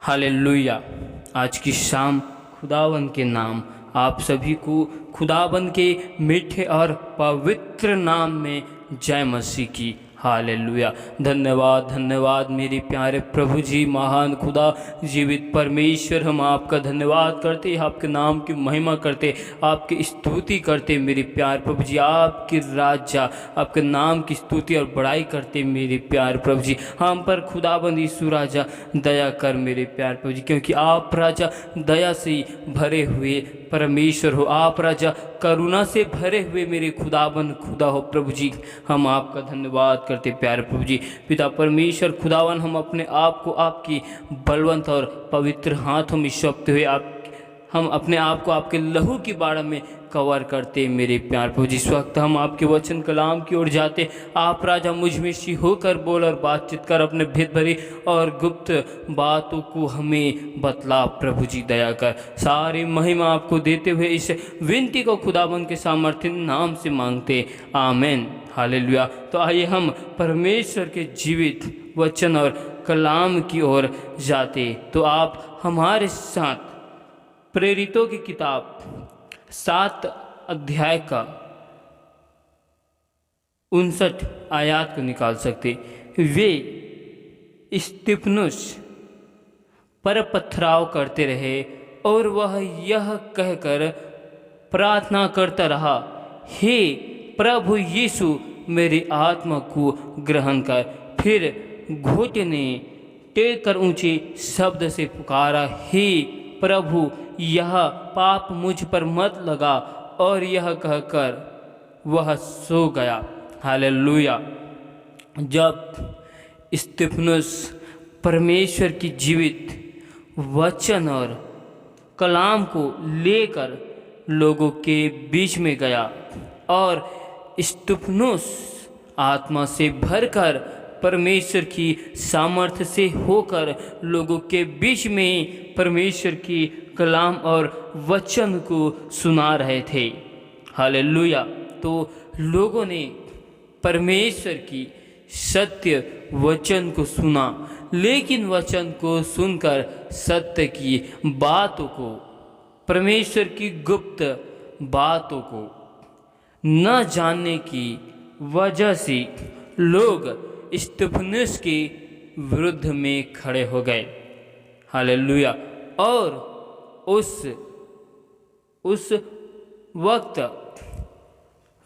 Hallelujah. आज की शाम खुदावंद के नाम आप सभी को खुदावंद के मीठे और पवित्र नाम में जय मसीह की। हालेलुया। धन्यवाद धन्यवाद मेरे प्यारे प्रभु जी, महान खुदा जीवित परमेश्वर, हम आपका धन्यवाद करते, आपके नाम की महिमा करते, आपकी स्तुति करते मेरे प्यारे प्रभु जी। आपकी राजा, आपके नाम की स्तुति और बड़ाई करते मेरे प्यारे प्रभु जी। हम पर खुदाबंद यीशु राजा दया कर मेरे प्यारे प्रभु जी, क्योंकि आप राजा दया से भरे हुए परमेश्वर हो। आप राजा करुणा से भरे हुए मेरे खुदाबंद खुदा हो प्रभु जी। हम आपका धन्यवाद करते प्यारे प्रभु जी। पिता परमेश्वर खुदावन, हम अपने आप को आपकी बलवंत और पवित्र हाथों में सौंपते हुए हम अपने आप को आपके लहू की बाड़ा में कवर करते मेरे प्यार प्रभु जी। इस वक्त हम आपके वचन कलाम की ओर जाते। आप राजा मुझ में सी होकर बोल और बातचीत कर, अपने भेद भरी और गुप्त बातों को हमें बतला प्रभु जी, दया कर। सारी महिमा आपको देते हुए इस विनती को खुदाबंद के सामर्थ्य नाम से मांगते, आमीन। हालेलुया। तो आइए हम परमेश्वर के जीवित वचन और कलाम की ओर जाते। तो आप हमारे साथ प्रेरितों की किताब 7 अध्याय का 59 आयत को निकाल सकते। वे स्तिफनुस पर पथराव करते रहे और वह यह कहकर प्रार्थना करता रहा, हे प्रभु यीशु, मेरी आत्मा को ग्रहण कर। फिर घुटने टेक कर ऊंचे शब्द से पुकारा, हे प्रभु, यह पाप मुझ पर मत लगा। और यह कहकर वह सो गया। हालेलुया। जब स्तिफनुस परमेश्वर की जीवित वचन और कलाम को लेकर लोगों के बीच में गया और स्तिफनुस आत्मा से भरकर परमेश्वर की सामर्थ्य से होकर लोगों के बीच में परमेश्वर की कलाम और वचन को सुना रहे थे। हालेलुया। तो लोगों ने परमेश्वर की सत्य वचन को सुना, लेकिन वचन को सुनकर सत्य की बातों को, परमेश्वर की गुप्त बातों को न जानने की वजह से लोग स्तिफनुस के विरुद्ध में खड़े हो गए। हालेलुया। और उस वक्त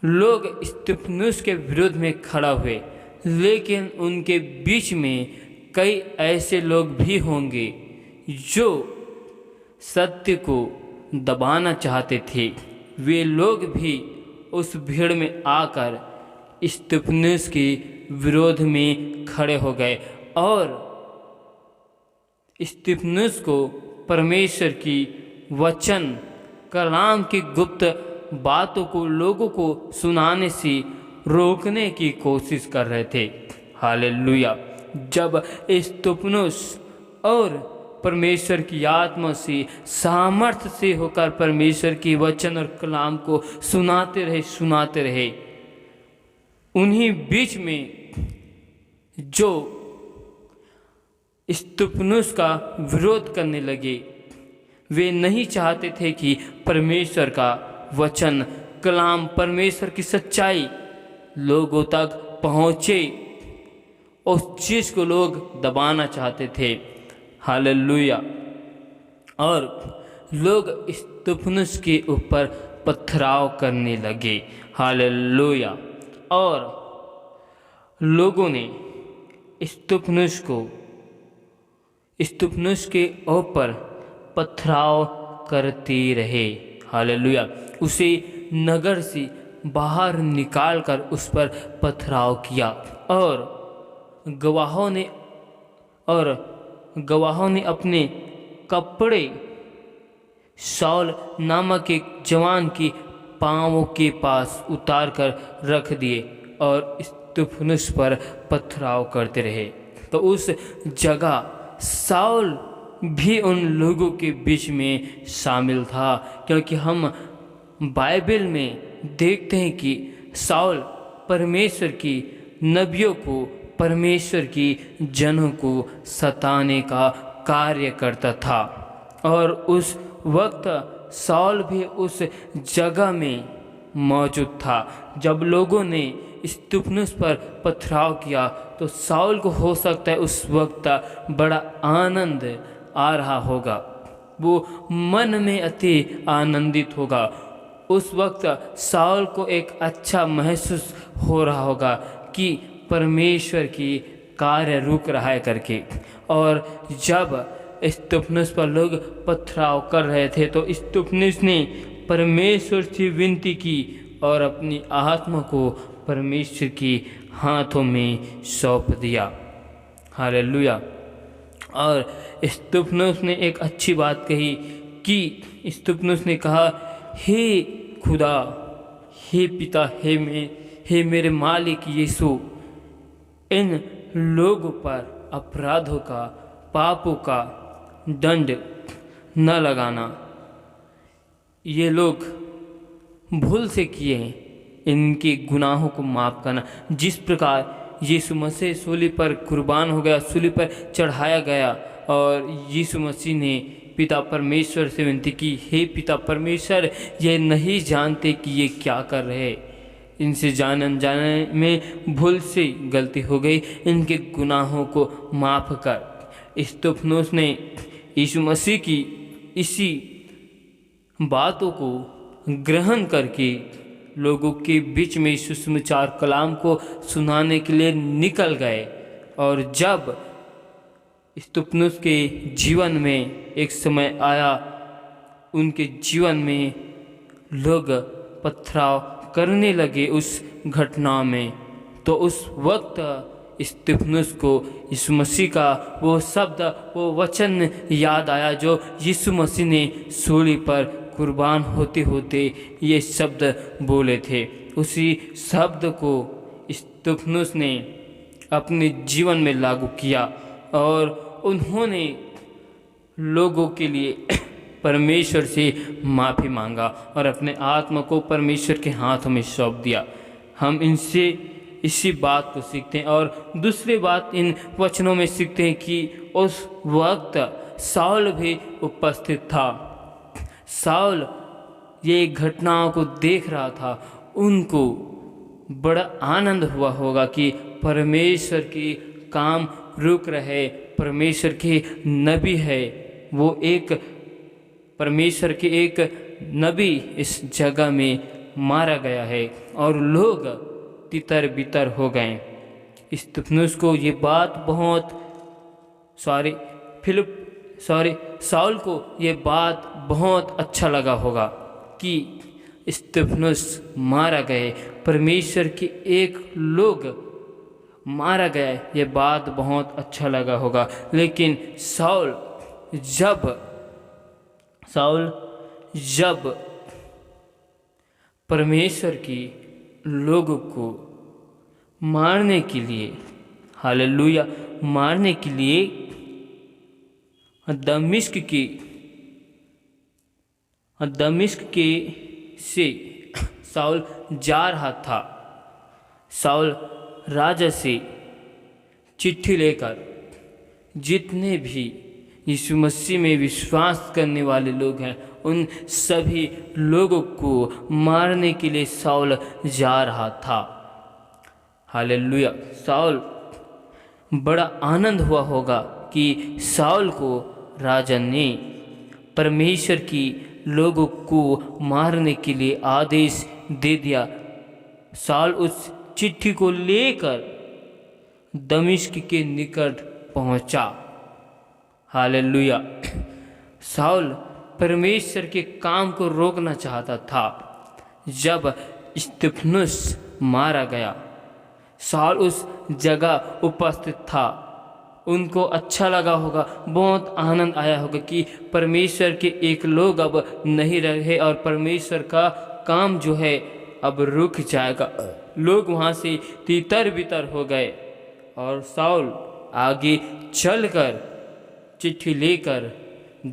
लोग स्तिफनुस के विरुद्ध में खड़ा हुए, लेकिन उनके बीच में कई ऐसे लोग भी होंगे जो सत्य को दबाना चाहते थे। वे लोग भी उस भीड़ में आकर स्तिफनुस के विरोध में खड़े हो गए और स्तिफनुस को परमेश्वर की वचन कलाम की गुप्त बातों को लोगों को सुनाने से रोकने की कोशिश कर रहे थे। हालेलुया। जब स्तिफनुस और परमेश्वर की आत्मा से सामर्थ्य से होकर परमेश्वर की वचन और कलाम को सुनाते रहे, उन्हीं बीच में जो स्तिफनुस का विरोध करने लगे, वे नहीं चाहते थे कि परमेश्वर का वचन कलाम, परमेश्वर की सच्चाई लोगों तक पहुँचे। उस चीज़ को लोग दबाना चाहते थे। हालेलुया। और लोग स्तिफनुस के ऊपर पथराव करने लगे। हालेलुया। और लोगों ने स्तिफनुस के ऊपर पथराव करते रहे। हालेलुया। उसे नगर से बाहर निकालकर उस पर पथराव किया और गवाहों ने अपने कपड़े शाऊल नामक एक जवान की पांवों के पास उतार कर रख दिए और स्तिफनुस पर पथराव करते रहे। तो उस जगह शाऊल भी उन लोगों के बीच में शामिल था, क्योंकि हम बाइबल में देखते हैं कि शाऊल परमेश्वर की नबियों को, परमेश्वर की जनों को सताने का कार्य करता था। और उस वक्त शाऊल भी उस जगह में मौजूद था। जब लोगों ने स्तिफनुस पर पथराव किया तो शाऊल को हो सकता है उस वक्त बड़ा आनंद आ रहा होगा, वो मन में अति आनंदित होगा। उस वक्त शाऊल को एक अच्छा महसूस हो रहा होगा कि परमेश्वर की कार्य रुक रहा है करके। और जब स्तिफनुस पर लोग पथराव कर रहे थे तो स्तिफनुस ने परमेश्वर से विनती की और अपनी आत्मा को परमेश्वर के हाथों में सौंप दिया। हालेलुया। और स्तिफनुस ने एक अच्छी बात कही कि स्तिफनुस ने कहा, हे खुदा, हे पिता, हे मेरे मालिक यीशु, इन लोगों पर अपराधों का, पापों का दंड न लगाना। ये लोग भूल से किए हैं, इनके गुनाहों को माफ़ करना। जिस प्रकार यीशु मसीह सूली पर कुर्बान हो गया, सूली पर चढ़ाया गया, और यीशु मसीह ने पिता परमेश्वर से विनती की, हे पिता परमेश्वर, ये नहीं जानते कि ये क्या कर रहे हैं, इनसे जाने अनजाने में भूल से गलती हो गई, इनके गुनाहों को माफ़ कर। स्तिफनुस ने यीशु मसीह की इसी बातों को ग्रहण करके लोगों के बीच में सुसमाचार कलाम को सुनाने के लिए निकल गए। और जब स्तिफनुस के जीवन में एक समय आया, उनके जीवन में लोग पथराव करने लगे उस घटना में, तो उस वक्त स्तिफनुस को यीशु मसीह का वो शब्द, वो वचन याद आया जो यीशु मसीह ने सूली पर कुर्बान होते होते ये शब्द बोले थे। उसी शब्द को स्तिफनुस ने अपने जीवन में लागू किया और उन्होंने लोगों के लिए परमेश्वर से माफ़ी मांगा और अपने आत्मा को परमेश्वर के हाथों में सौंप दिया। हम इनसे इसी बात को सीखते हैं। और दूसरी बात इन वचनों में सीखते हैं कि उस वक्त शाऊल भी उपस्थित था। शाऊल ये घटनाओं को देख रहा था, उनको बड़ा आनंद हुआ होगा कि परमेश्वर के काम रुक रहे, परमेश्वर के नबी है, वो एक परमेश्वर के एक नबी इस जगह में मारा गया है और लोग तितर बितर हो गए। स्तिफनुस को ये बात शाऊल को ये बात बहुत अच्छा लगा होगा कि स्तिफनुस मारा गए, परमेश्वर के एक लोग मारा गया, ये बात बहुत अच्छा लगा होगा। लेकिन शाऊल जब परमेश्वर की लोगों को मारने के लिए, हालेलुया, मारने के लिए दमिश्क के से शाऊल जा रहा था। शाऊल राजा से चिट्ठी लेकर जितने भी यीशु मसीह में विश्वास करने वाले लोग हैं उन सभी लोगों को मारने के लिए शाऊल जा रहा था। हालेलुया। शाऊल बड़ा आनंद हुआ होगा कि शाऊल को राजा ने परमेश्वर की लोगों को मारने के लिए आदेश दे दिया। शाऊल उस चिट्ठी को लेकर दमिश्क के निकट पहुंचा। हालेलुया। शाऊल परमेश्वर के काम को रोकना चाहता था। जब स्तिफनुस मारा गया, शाऊल उस जगह उपस्थित था। उनको अच्छा लगा होगा, बहुत आनंद आया होगा कि परमेश्वर के एक लोग अब नहीं रहे और परमेश्वर का काम जो है अब रुक जाएगा। लोग वहाँ से तितर बितर हो गए और शाऊल आगे चलकर चिट्ठी लेकर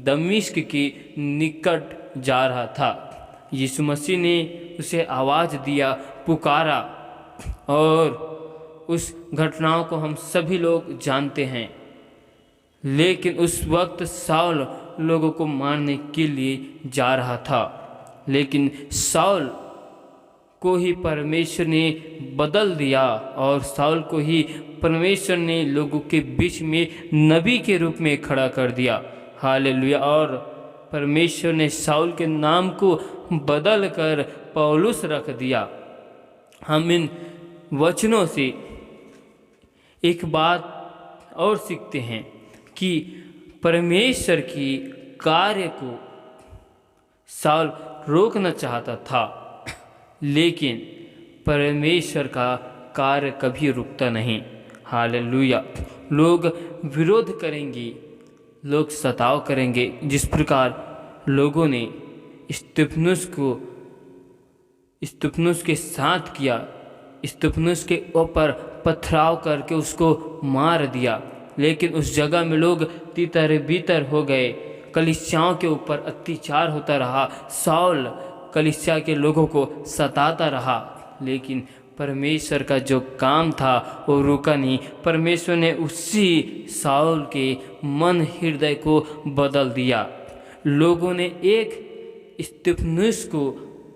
दमिश्क के निकट जा रहा था। यीशु मसीह ने उसे आवाज़ दिया, पुकारा, और उस घटनाओं को हम सभी लोग जानते हैं। लेकिन उस वक्त शाऊल लोगों को मारने के लिए जा रहा था। लेकिन शाऊल को ही परमेश्वर ने बदल दिया और शाऊल को ही परमेश्वर ने लोगों के बीच में नबी के रूप में खड़ा कर दिया। हालेलुया। और परमेश्वर ने शाऊल के नाम को बदल कर पौलुस रख दिया। हम इन वचनों से एक बात और सीखते हैं कि परमेश्वर की कार्य को शाऊल रोकना चाहता था, लेकिन परमेश्वर का कार्य कभी रुकता नहीं। हालेलुया। लोग विरोध करेंगे, लोग सताव करेंगे, जिस प्रकार लोगों ने स्तिफनुस के साथ किया। स्तिफनुस के ऊपर पथराव करके उसको मार दिया, लेकिन उस जगह में लोग तितर बितर हो गए। कलीसियाओं के ऊपर अत्याचार होता रहा। शाऊल कलीसिया के लोगों को सताता रहा, लेकिन परमेश्वर का जो काम था वो रुका नहीं। परमेश्वर ने उसी शाऊल के मन हृदय को बदल दिया। लोगों ने एक स्तिफनुस को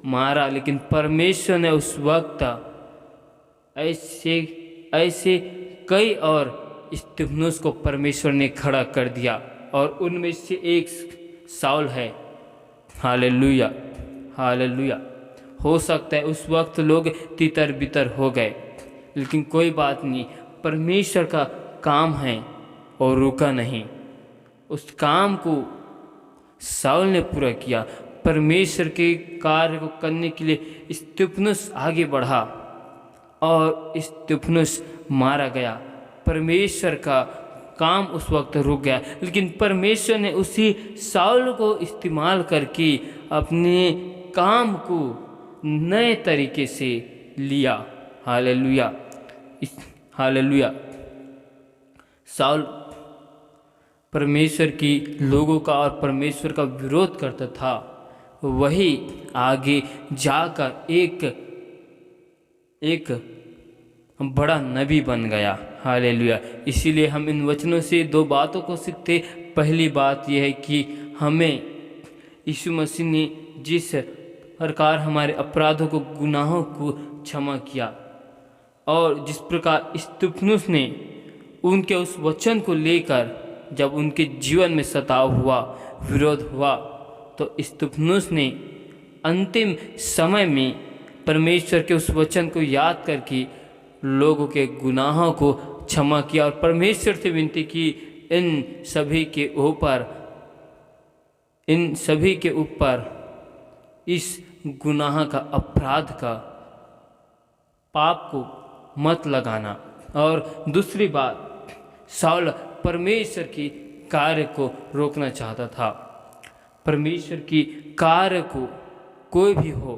मारा, लेकिन परमेश्वर ने उस वक्त ऐसे कई और स्तिफनुस को परमेश्वर ने खड़ा कर दिया, और उनमें से एक शाऊल है। Hallelujah, hallelujah. हो सकता है उस वक्त लोग तितर बितर हो गए, लेकिन कोई बात नहीं, परमेश्वर का काम है और रुका नहीं। उस काम को शाऊल ने पूरा किया। परमेश्वर के कार्य को करने के लिए स्तिफनुस आगे बढ़ा और स्तिफनुस मारा गया। परमेश्वर का काम उस वक्त रुक गया, लेकिन परमेश्वर ने उसी शाऊल को इस्तेमाल करके अपने काम को नए तरीके से लिया। Hallelujah, hallelujah. शाऊल परमेश्वर की लोगों का और परमेश्वर का विरोध करता था, वही आगे जाकर एक बड़ा नबी बन गया। हालेलुया। इसीलिए हम इन वचनों से दो बातों को सीखते। पहली बात यह है कि हमें यीशु मसीह ने जिस प्रकार हमारे अपराधों को, गुनाहों को क्षमा किया, और जिस प्रकार स्तिफनुस ने उनके उस वचन को लेकर जब उनके जीवन में सताव हुआ, विरोध हुआ, तो स्तिफनुस ने अंतिम समय में परमेश्वर के उस वचन को याद करके लोगों के गुनाहों को क्षमा किया और परमेश्वर से विनती की इन सभी के ऊपर इस गुनाह का, अपराध का, पाप को मत लगाना। और दूसरी बात, शाऊल परमेश्वर की कार्य को रोकना चाहता था। परमेश्वर की कार्य को कोई भी हो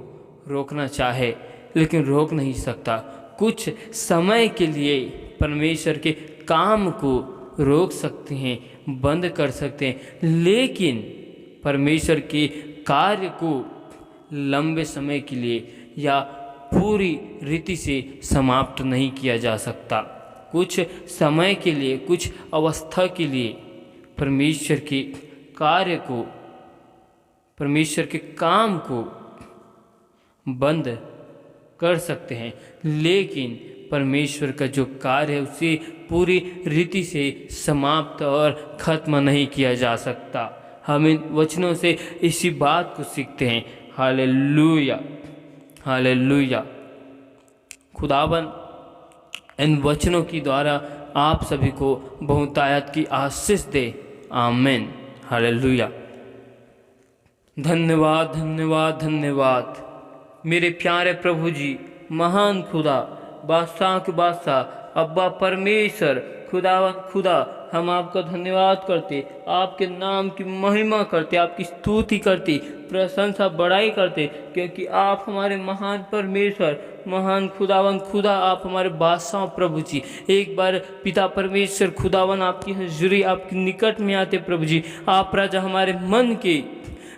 रोकना चाहे, लेकिन रोक नहीं सकता। कुछ समय के लिए परमेश्वर के काम को रोक सकते हैं, बंद कर सकते हैं, लेकिन परमेश्वर के कार्य को लंबे समय के लिए या पूरी रीति से समाप्त नहीं किया जा सकता। कुछ समय के लिए, कुछ अवस्था के लिए परमेश्वर के कार्य को, परमेश्वर के काम को बंद कर सकते हैं, लेकिन परमेश्वर का जो कार्य है उसे पूरी रीति से समाप्त और ख़त्म नहीं किया जा सकता। हम इन वचनों से इसी बात को सीखते हैं। Hallelujah, hallelujah. खुदावन इन वचनों की द्वारा आप सभी को बहुतायत की आशीष दे। आमीन। हालेलुया। धन्यवाद, धन्यवाद, धन्यवाद मेरे प्यारे प्रभु जी, महान खुदा, बादशाह के बादशाह, अब्बा परमेश्वर, खुदावन खुदा, हम आपका धन्यवाद करते, आपके नाम की महिमा करते, आपकी स्तुति करते, प्रशंसा बड़ाई करते, क्योंकि आप हमारे महान परमेश्वर, महान खुदावन खुदा, आप हमारे बादशाह प्रभु जी। एक बार पिता परमेश्वर खुदावन आपकी हजूरी, आपके निकट में आते प्रभु जी। आप राजा हमारे मन के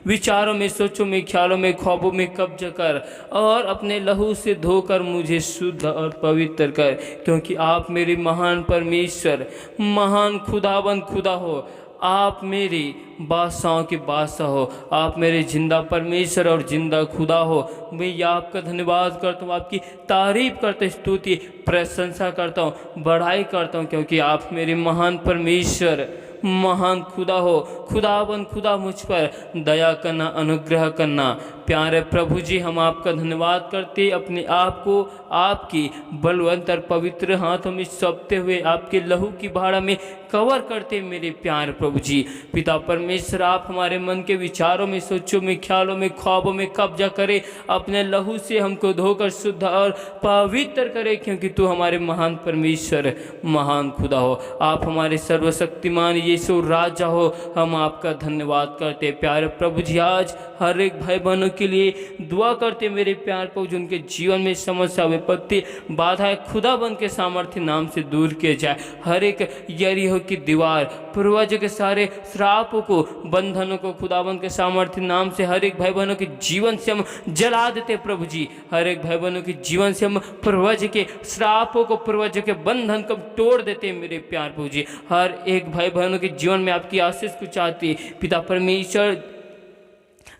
विचारों में, सोचों में, ख्यालों में, ख्वाबों में कब्जा कर और अपने लहू से धोकर मुझे शुद्ध और पवित्र कर, क्योंकि आप मेरे महान परमेश्वर, महान खुदाबंद खुदा हो। आप मेरी बादशाहों के बादशाह हो, आप मेरे जिंदा परमेश्वर और जिंदा खुदा हो। मैं ये आपका धन्यवाद करता हूँ, आपकी तारीफ करता हूँ, स्तुति प्रशंसा करता हूँ, बढ़ाई करता हूँ, क्योंकि आप मेरे महान परमेश्वर, महान खुदा हो। खुदाबंद खुदा, मुझ पर दया करना, अनुग्रह करना। प्यारे प्रभु जी, हम आपका धन्यवाद करते, अपने आप को आपकी बलवंत और पवित्र हाथों में सौंपते हुए आपके लहू की भाड़ा में कवर करते मेरे प्यारे प्रभु जी। पिता परमेश्वर, आप हमारे मन के विचारों में, सोचों में, ख्यालों में, ख्वाबों में कब्जा करें, अपने लहू से हमको धोकर शुद्ध और पवित्र करे, क्योंकि तू हमारे महान परमेश्वर, महान खुदा हो। आप हमारे सर्वशक्तिमान यीशु राजा हो। हम आपका धन्यवाद करते प्यारे प्रभु जी। आज हर एक भाई बहनों के लिए दुआ करते मेरे प्यार प्रभु जी, उनके जीवन में समस्या, विपत्ति, बाधाएं खुदाबंद के सामर्थ्य नाम से दूर किए जाए। हर एक यरीहो की दीवार, पूर्वज के सारे श्रापों को, बंधनों को खुदाबंद के सामर्थ्य नाम से हर एक भाई बहनों के जीवन से हम जला देते प्रभु जी। हर एक भाई बहनों के जीवन से हम पूर्वज के श्रापों को, पूर्वज के बंधन को तोड़ देते मेरे प्यार प्रभु जी। हर एक भाई बहनों के जीवन में आपकी आशीष को चाहती पिता परमेश्वर।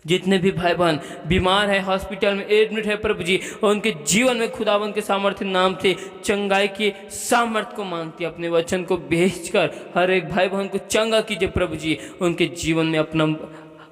जितने भी भाई बहन बीमार है, हॉस्पिटल में एडमिट है प्रभु जी, और उनके जीवन में खुदावंत के सामर्थ्य नाम से चंगाई के सामर्थ्य को मांगती, अपने वचन को भेजकर हर एक भाई बहन को चंगा कीजिए प्रभु जी। उनके जीवन में अपना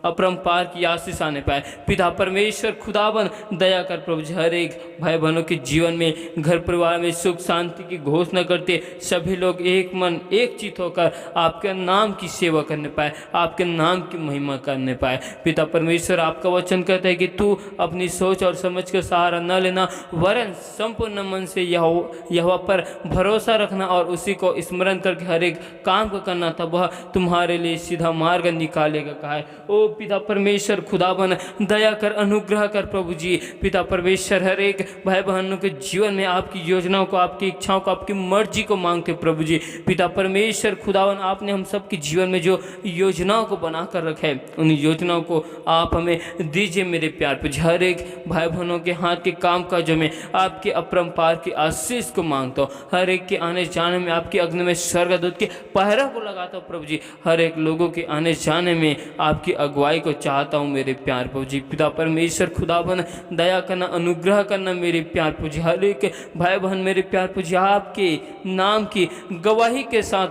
अपरंपार की आशीष आने पाए। पिता परमेश्वर खुदावन दया कर प्रभु जी, हर एक भाई बहनों के जीवन में, घर परिवार में सुख शांति की घोषणा करते सभी लोग एक मन एक चित होकर आपके नाम की सेवा करने पाए, आपके नाम की महिमा करने पाए। पिता परमेश्वर, आपका वचन कहता है कि तू अपनी सोच और समझ का सहारा न लेना, वरन संपूर्ण मन से यहोवा पर भरोसा रखना और उसी को स्मरण करके हर एक काम को करना, तब वह तुम्हारे लिए सीधा मार्ग निकालेगा। कहा है ओ पिता परमेश्वर खुदावन दया कर, अनुग्रह कर प्रभु जी। पिता परमेश्वर, हर एक भाई बहनों के जीवन में आपकी योजनाओं को, आपकी इच्छाओं को, आपकी मर्जी को मांगते प्रभु जी। पिता परमेश्वर खुदावन, आपने हम सबके जीवन में जो योजनाओं को बनाकर रखा है, उन योजनाओं को आप हमें दीजिए मेरे प्यार प्रभु जी। हर एक भाई बहनों के हाथ के काम काजों में आपके अपरंपार की आशीष को मांगता हूँ। हर एक के आने जाने में आपके अग्नि में स्वर्गदूत के पहरा को लगाता हूँ प्रभु जी। हर एक लोगों के आने जाने में आपकी अगुवाई को चाहता हूँ मेरे प्यार प्रभु जी। पिता परमेश्वर खुदावन दया करना, अनुग्रह करना मेरे प्यार प्रभु जी। हर एक भाई बहन मेरे प्यार प्रभु जी आपके नाम की गवाही के साथ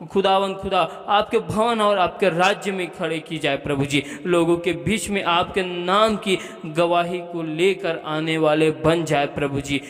खुदावन खुदा आपके भवन और आपके राज्य में खड़े की जाए प्रभु जी। लोगों के बीच में आपके नाम की गवाही को लेकर आने वाले बन जाए प्रभु जी।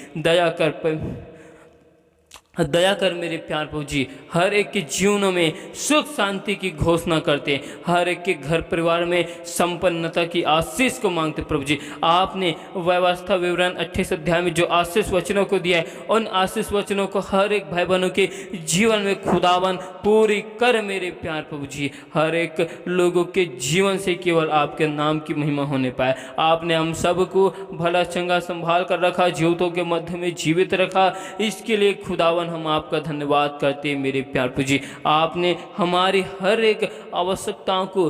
दया कर मेरे प्यार प्रभु जी। हर एक के जीवनों में सुख शांति की घोषणा करते, हर एक के घर परिवार में संपन्नता की आशीष को मांगते प्रभु जी। आपने व्यवस्था विवरण 28 अध्याय में जो आशीष वचनों को दिया है, उन आशीष वचनों को हर एक भाई बहनों के जीवन में खुदावन पूरी कर मेरे प्यार प्रभु जी। हर एक लोगों के जीवन से केवल आपके नाम की महिमा होने पाए। आपने हम सबको भला चंगा संभाल कर रखा, जीवितों के मध्य में जीवित रखा, इसके लिए खुदावन हम आपका धन्यवाद करते हैं मेरे प्यार प्रभु जी। आपने हमारी हर एक आवश्यकताओं को,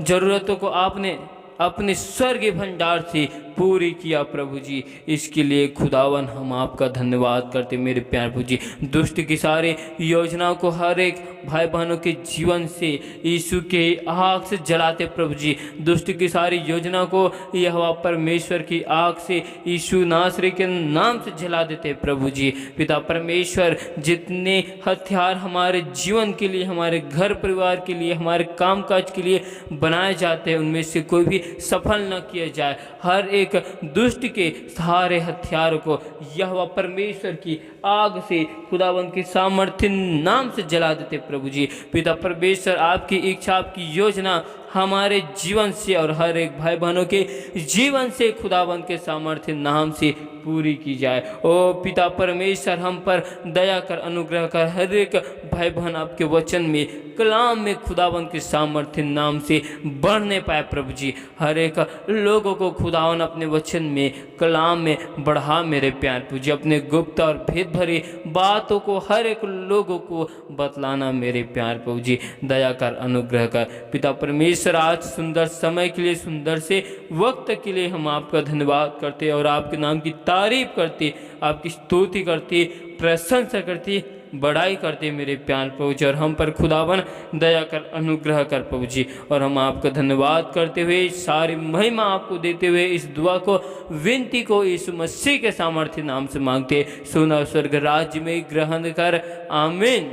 जरूरतों को आपने अपने स्वर्गीय भंडार से पूरी किया प्रभु जी। इसके लिए खुदावन हम आपका धन्यवाद करते मेरे प्यार प्रभु जी। दुष्ट की सारी योजनाओं को हर एक भाई बहनों के जीवन से यीशु के आग से जलाते प्रभु जी। दुष्ट की सारी योजनाओं को यहोवा परमेश्वर की आग से यीशु नासरी के नाम से जला देते प्रभु जी। पिता परमेश्वर, जितने हथियार हमारे जीवन के लिए, हमारे घर परिवार के लिए, हमारे कामकाज के लिए बनाए जाते हैं, उनमें से कोई भी सफल न किया जाए। हर एक दुष्ट के सारे हथियारों को यहोवा परमेश्वर की आग से खुदावंत के सामर्थ्य नाम से जला देते प्रभु जी। पिता परमेश्वर, आपकी इच्छा, आपकी योजना हमारे जीवन से और हर एक भाई बहनों के जीवन से खुदावंद के सामर्थ्य नाम से पूरी की जाए। ओ पिता परमेश्वर, हम पर दया कर, अनुग्रह कर, हर एक भाई बहन आपके वचन में, कलाम में खुदावंद के सामर्थ्य नाम से बढ़ने पाए प्रभु जी। हर एक लोगों को खुदावन अपने वचन में, कलाम में बढ़ा मेरे प्यार प्रभु जी। अपने गुप्त और भेद भरी बातों को हर एक लोगों को बतलाना मेरे प्यार प्रभु जी। दया कर, अनुग्रह कर पिता परमेश्वर। आज सुंदर समय के लिए, सुंदर से वक्त के लिए हम आपका धन्यवाद करते और आपके नाम की तारीफ करते, आपकी स्तुति करते, प्रशंसा करते, बड़ाई करते मेरे प्यार प्रभु जी। और हम पर खुदावन दया कर, अनुग्रह कर प्रभु जी। और हम आपका धन्यवाद करते हुए, सारी महिमा आपको देते हुए इस दुआ को, विनती को यीशु मसीह के सामर्थ्य नाम से मांगते। सुना स्वर्ग राज्य में ग्रहण कर, आमीन।